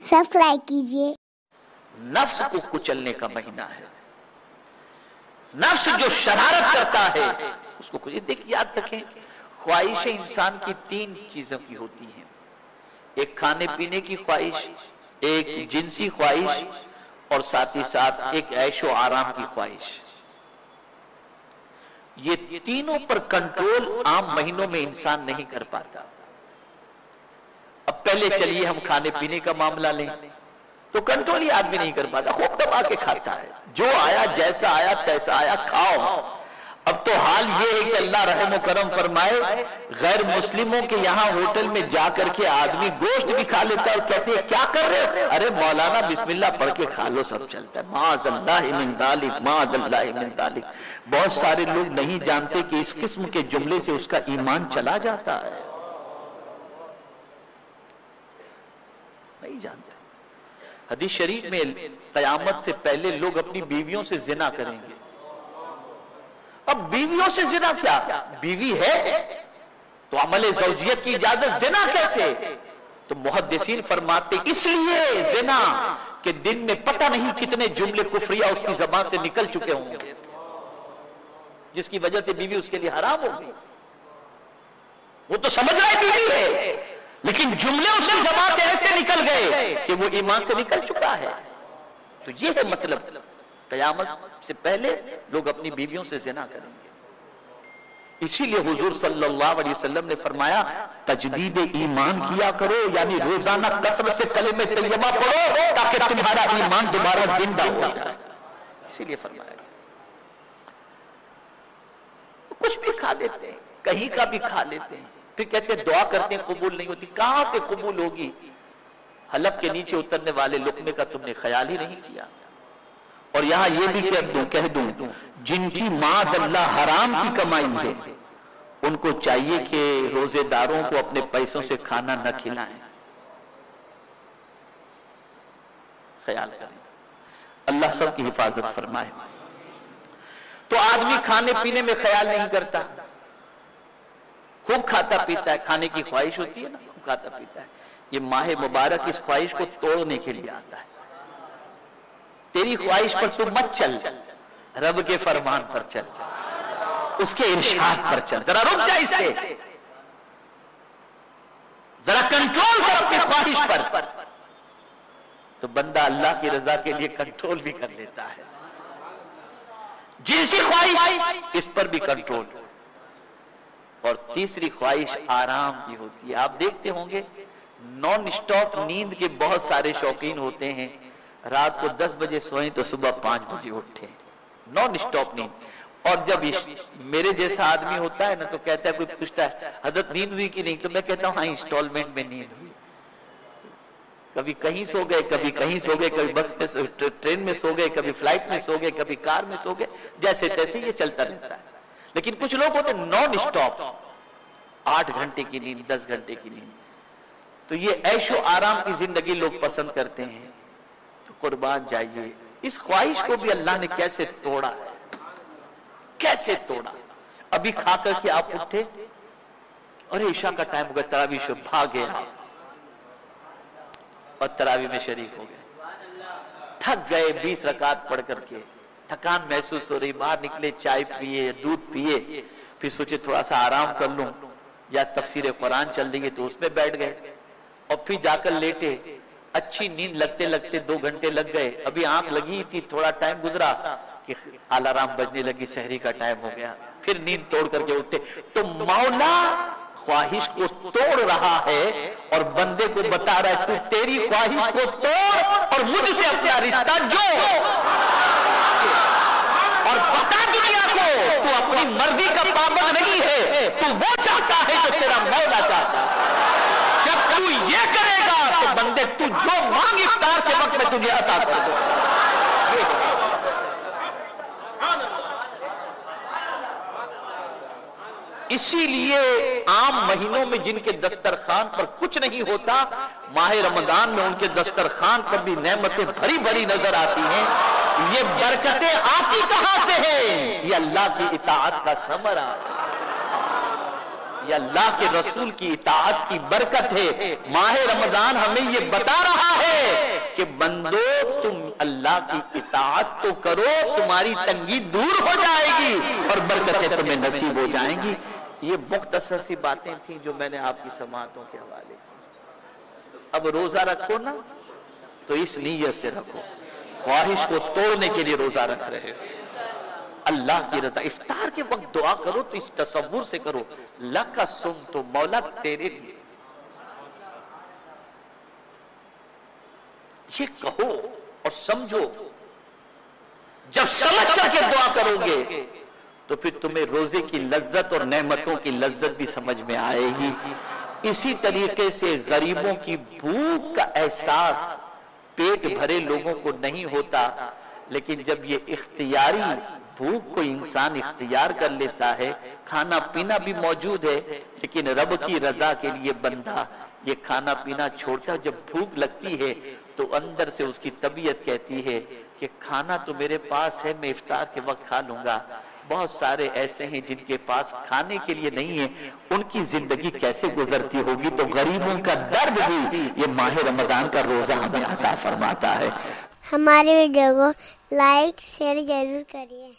Subscribe कीजिए। नफ्स को कुचलने का महीना है। नफ्स जो शरारत करता है उसको कुछ देखिए, याद रखें, ख्वाहिशें इंसान की तीन चीजों की होती हैं। एक खाने पीने की ख्वाहिश, एक जिनसी ख्वाहिश और साथ ही साथ एक ऐशो आराम की ख्वाहिश। ये तीनों पर कंट्रोल आम महीनों में इंसान नहीं कर पाता। अब पहले चलिए हम खाने पीने का मामला लें तो कंट्रोल ही आदमी नहीं कर पाता, खूब दबा के खाता है, जो आया जैसा आया तैसा आया खाओ। अब तो हाल ये है कि अल्लाह रहम करम फरमाए, गैर मुस्लिमों के यहाँ होटल में जाकर के आदमी गोश्त भी खा लेता है और कहते हैं क्या कर रहे हो? अरे मौलाना बिस्मिल्लाह पढ़ के खा लो, सब चलता है। माअज़ल्लाहि मिन ज़ालिक, माअज़ल्लाहि मिन ज़ालिक। बहुत सारे लोग नहीं जानते कि इस किस्म के जुमले से उसका ईमान चला जाता है, नहीं जानते। हदीस शरीफ में क़यामत से पहले लोग अपनी बीवियों से जिना करेंगे। अब बीवियों से जिना क्या, बीवी है तो अमले ज़ौजियत की इजाजत, जिना कैसे? तो मुहद्दिसीन फरमाते इसलिए जिना कि दिन में पता नहीं कितने जुमले कुफरिया उसकी ज़बान से निकल चुके होंगे, जिसकी वजह से बीवी उसके लिए हराम होगी। वो तो समझ रहा है बीवी है, लेकिन जुमले उसकी ज़बान से ऐसे निकल गए कि वो ईमान से निकल चुका है। तो ये है मतलब, क़यामत से पहले लोग अपनी बीवियों से ज़िना करेंगे। इसीलिए हुजूर सल्लल्लाहु अलैहि वसल्लम ने फरमाया तजदीद ईमान किया करो, यानी रोजाना कसरत से कलिमे तय्यबा पढ़ो ताकि तुम्हारा ईमान दोबारा जिंदा हो जाए। इसीलिए फरमाया गया। कुछ भी खा लेते हैं, कहीं का भी खा लेते हैं, फिर कहते हैं दुआ करते हैं कबूल नहीं होती। कहां से कबूल होगी? हलक के नीचे उतरने वाले लुकमे का तुमने ख्याल ही नहीं किया। और यहां यह भी कह दूं जिनकी माअज़ल्लाह हराम की कमाई है उनको चाहिए कि रोजेदारों को अपने पैसों से खाना न खिलाएं। ख्याल करें, अल्लाह सब की हिफाजत फरमाए। तो आदमी खाने पीने में ख्याल नहीं करता, खूब खाता पीता है, खाने की ख्वाहिश होती है ना, खूब खाता पीता है। ये माह मुबारक इस ख्वाहिश को तोड़ने के लिए आता है। तेरी ख्वाहिश पर तू मत चल, रब के फरमान पर चल, उसके इरशाद पर चल। जरा रुक जा, इससे जरा कंट्रोल कर अपनी ख्वाहिश पर, तो बंदा अल्लाह की रजा के लिए कंट्रोल भी कर लेता है। जिनसी ख्वाहिश, इस पर भी कंट्रोल। और तीसरी ख्वाहिश आराम की होती है। आप देखते होंगे नॉन स्टॉप नींद के बहुत सारे शौकीन होते हैं। रात को 10 बजे सोए तो सुबह 5 बजे उठे, नॉन स्टॉप नींद। और जब मेरे जैसा आदमी होता है ना तो कहता है, कोई पूछता है हजरत नींद हुई कि नहीं, तो मैं कहता हूं हाँ इंस्टॉलमेंट में नींद हुई। कभी कहीं सो गए, कभी कहीं सो गए, कभी बस में ट्रेन में सो गए, कभी फ्लाइट में सो गए, कभी कार में सो गए, जैसे तैसे ये चलता रहता है। लेकिन कुछ लोग होते हैं नॉन स्टॉप, 8 घंटे की नींद, 10 घंटे की नींद। तो ये ऐशो आराम की जिंदगी लोग पसंद करते हैं। तो कुर्बान जाइए, इस ख्वाहिश को भी अल्लाह ने कैसे तोड़ा है, कैसे तोड़ा। अभी खा करके आप उठे, अरे ईशा का टाइम हो गया, तरावी से भाग गया और तरावी में शरीक हो गए। थक गए 20 रकात पढ़ करके, थकान महसूस हो रही, बाहर निकले, चाय पिए, दूध पिए, फिर सोचे थोड़ा सा आराम कर लूं, या तफसीर कुरान चल रही है तो उसमें बैठ गए और फिर जाकर लेटे। अच्छी नींद लगते लगते 2 घंटे लग गए। अभी आंख लगी थी, थोड़ा टाइम गुजरा कि अलार्म बजने लगी, सहरी का टाइम हो गया, फिर नींद तोड़ करके उठे। तो मौला ख्वाहिश को तोड़ रहा है और बंदे को बता रहा है तू तेरी ख्वाहिश को तोड़ और मुझसे अपना रिश्ता जोड़, और बता दुनिया को तू अपनी मर्जी का पाबंद नहीं है, तू वो चाहता है जो तेरा मौला चाहता है। जब तू ये करेगा तो बंदे तू जो मांग इफ्तार के वक्त में तुझे अता कर दो। इसीलिए आम महीनों में जिनके दस्तरखान पर कुछ नहीं होता, माह रमजान में उनके दस्तरखान पर भी नेमतें भरी भरी नजर आती हैं। ये बरकतें आती कहां से हैं? ये अल्लाह की इताअत का समरा है, ये अल्लाह के रसूल की इताअत की बरकत है। माह रमजान हमें ये बता रहा है اللہ کی اطاعت تو کرو، تمہاری تنگی دور ہو جائے گی اور برکتیں تمہیں نصیب ہو جائیں گی۔ یہ مختصر سی باتیں تھیں جو میں نے آپ کی سماعتوں کے حوالے کی۔ اب روزہ رکھو نا تو اس نیت سے رکھو، خواہش کو توڑنے کے لیے روزہ رکھ رہے ہو، اللہ کی رضا۔ افطار کے وقت دعا کرو تو اس تصور سے کرو، لَکَ صُمْتُ، مولا تیرے لیے یہ کہو اور سمجھو۔ جب سمجھ کر کے دعا کرو گے تو پھر تمہیں روزے کی لذت اور نعمتوں کی لذت بھی سمجھ میں آئے گی۔ اسی طریقے سے غریبوں کی بھوک کا احساس پیٹ بھرے لوگوں کو نہیں ہوتا، لیکن جب یہ اختیاری بھوک کو انسان اختیار کر لیتا ہے، کھانا پینا بھی موجود ہے لیکن رب کی رضا کے لیے بندہ یہ کھانا پینا چھوڑتا ہے۔ جب بھوک لگتی ہے تو اندر سے اس کی طبیعت کہتی ہے کہ کھانا تو میرے پاس ہے، میں افطار کے وقت کھا لوں گا۔ بہت سارے ایسے ہیں جن کے پاس کھانے کے لیے نہیں ہے، ان کی زندگی کیسے گزرتی ہوگی؟ تو غریبوں کا درد بھی یہ ماہ رمضان کا روزہ ہمیں عطا فرماتا ہے۔ ہماری ویڈیو کو لائک شیئر ضرور کریے۔